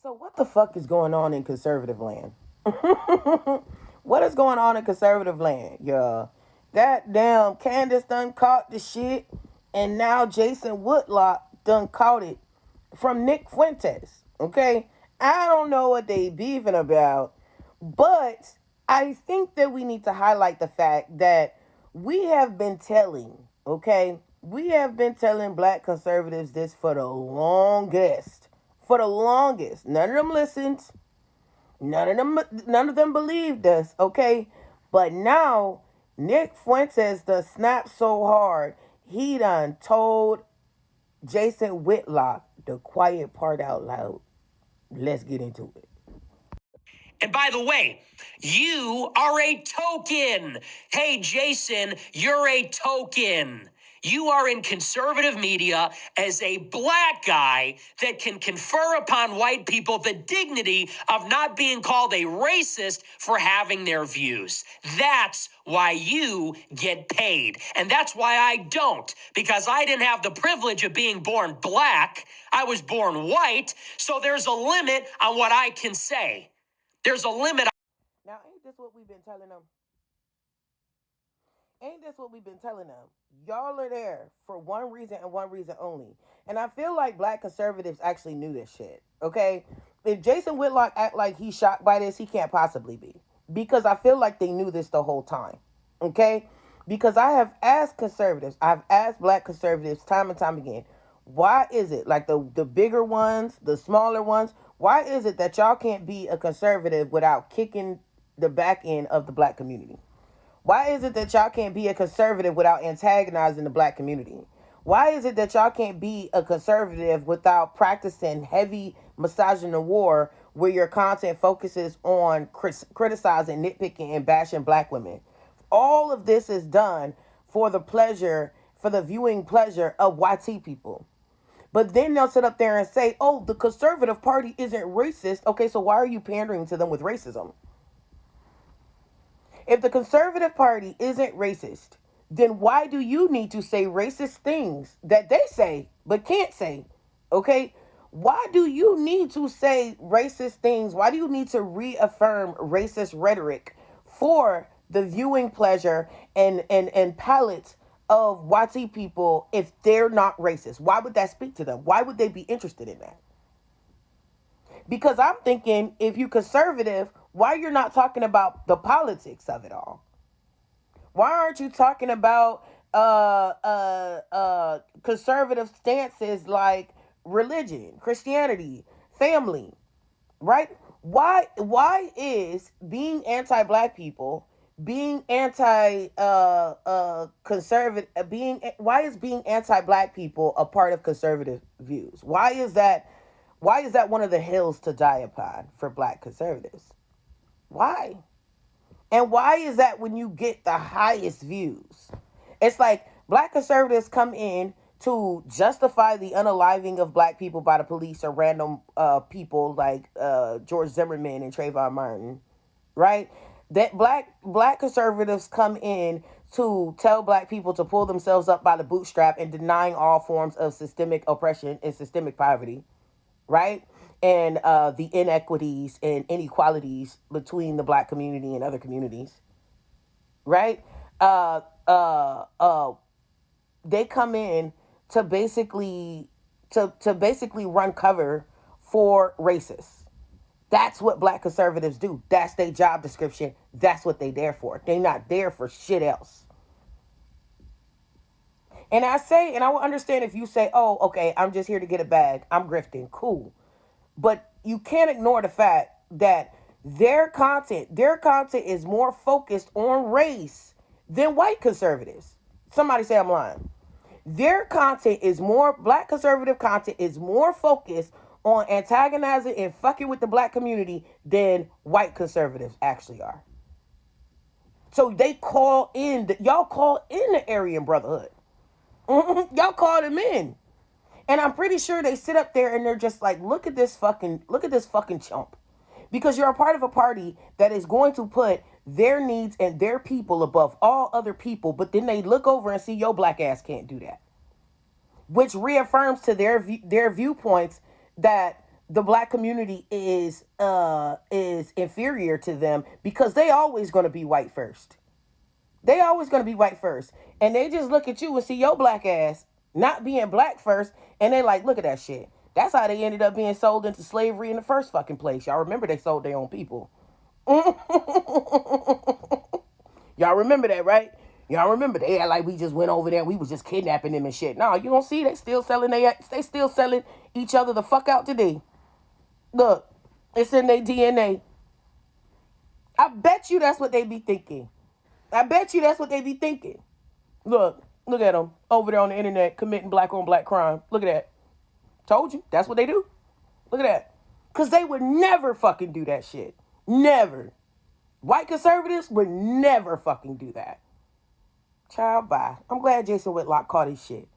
So what the fuck is going on in conservative land? What is going on in conservative land? Yeah. That damn Candace done caught the shit, and now Jason Whitlock done caught it from Nick Fuentes. Okay? I don't know what they beefing about, but I think that we need to highlight the fact that we have been telling, okay? We have been telling black conservatives this for the longest. For the longest. None of them listened. None of them believed us, okay? But now Nick Fuentes done snapped so hard, he done told Jason Whitlock the quiet part out loud. Let's get into it. And by the way, you are a token. Hey, Jason, you're a token. You are in conservative media as a black guy that can confer upon white people the dignity of not being called a racist for having their views. That's why you get paid. And that's why I don't, because I didn't have the privilege of being born black. I was born white, so there's a limit on what I can say. There's a limit. Now, ain't this what we've been telling them? Ain't this what we've been telling them? Y'all are there for one reason and one reason only. And I feel like black conservatives actually knew this shit. Okay? If Jason Whitlock act like he's shocked by this, he can't possibly be. Because I feel like they knew this the whole time. Okay? Because I have asked conservatives, I've asked black conservatives time and time again, why is it, like the bigger ones, the smaller ones, why is it that y'all can't be a conservative without kicking the back end of the black community? Why is it that y'all can't be a conservative without antagonizing the black community? Why is it that y'all can't be a conservative without practicing heavy misogyny war where your content focuses on criticizing, nitpicking, and bashing black women? All of this is done for the pleasure, for the viewing pleasure of YT people. But then they'll sit up there and say, oh, the conservative party isn't racist. Okay, so why are you pandering to them with racism? If the conservative party isn't racist, then why do you need to say racist things that they say but can't say? Okay? Why do you need to say racist things? Why do you need to reaffirm racist rhetoric for the viewing pleasure and palate of YT people if they're not racist? Why would that speak to them? Why would they be interested in that? Because I'm thinking, if you conservative, why you're not talking about the politics of it all? Why aren't you talking about conservative stances like religion, Christianity, family, right? Why is being anti-black people, being anti conservative, why is being anti-black people a part of conservative views? Why is that one of the hills to die upon for black conservatives? Why? And why is that when you get the highest views? It's like black conservatives come in to justify the unaliving of black people by the police or random people like George Zimmerman and Trayvon Martin, right? That black conservatives come in to tell black people to pull themselves up by the bootstrap and denying all forms of systemic oppression and systemic poverty, right? And the inequities and inequalities between the black community and other communities, right? Uh, uh, uh, they come in to basically run cover for racists. That's what black conservatives do. That's their job description. That's what they there for. They not there for shit else. And I will understand if you say, oh, okay, I'm just here to get a bag. I'm grifting. Cool. But you can't ignore the fact that their content is more focused on race than white conservatives. Somebody say I'm lying. Black conservative content is more focused on antagonizing and fucking with the black community than white conservatives actually are. So y'all call in the Aryan Brotherhood. Y'all call them in. And I'm pretty sure they sit up there and they're just like, look at this fucking chump. Because you're a part of a party that is going to put their needs and their people above all other people, but then they look over and see your black ass can't do that. Which reaffirms to their viewpoints that the black community is inferior to them because they always going to be white first. They always going to be white first. And they just look at you and see your black ass not being black first. And they like, look at that shit. That's how they ended up being sold into slavery in the first fucking place. Y'all remember they sold their own people. Y'all remember that, right? Y'all remember they had like we just went over there and we was just kidnapping them and shit. No, you don't see they still selling each other the fuck out today. Look, it's in their DNA. I bet you that's what they be thinking. I bet you that's what they be thinking. Look at them over there on the internet committing black on black crime. Look at that. Told you, that's what they do. Look at that. Because they would never fucking do that shit. Never. White conservatives would never fucking do that. Child, bye. I'm glad Jason Whitlock caught his shit.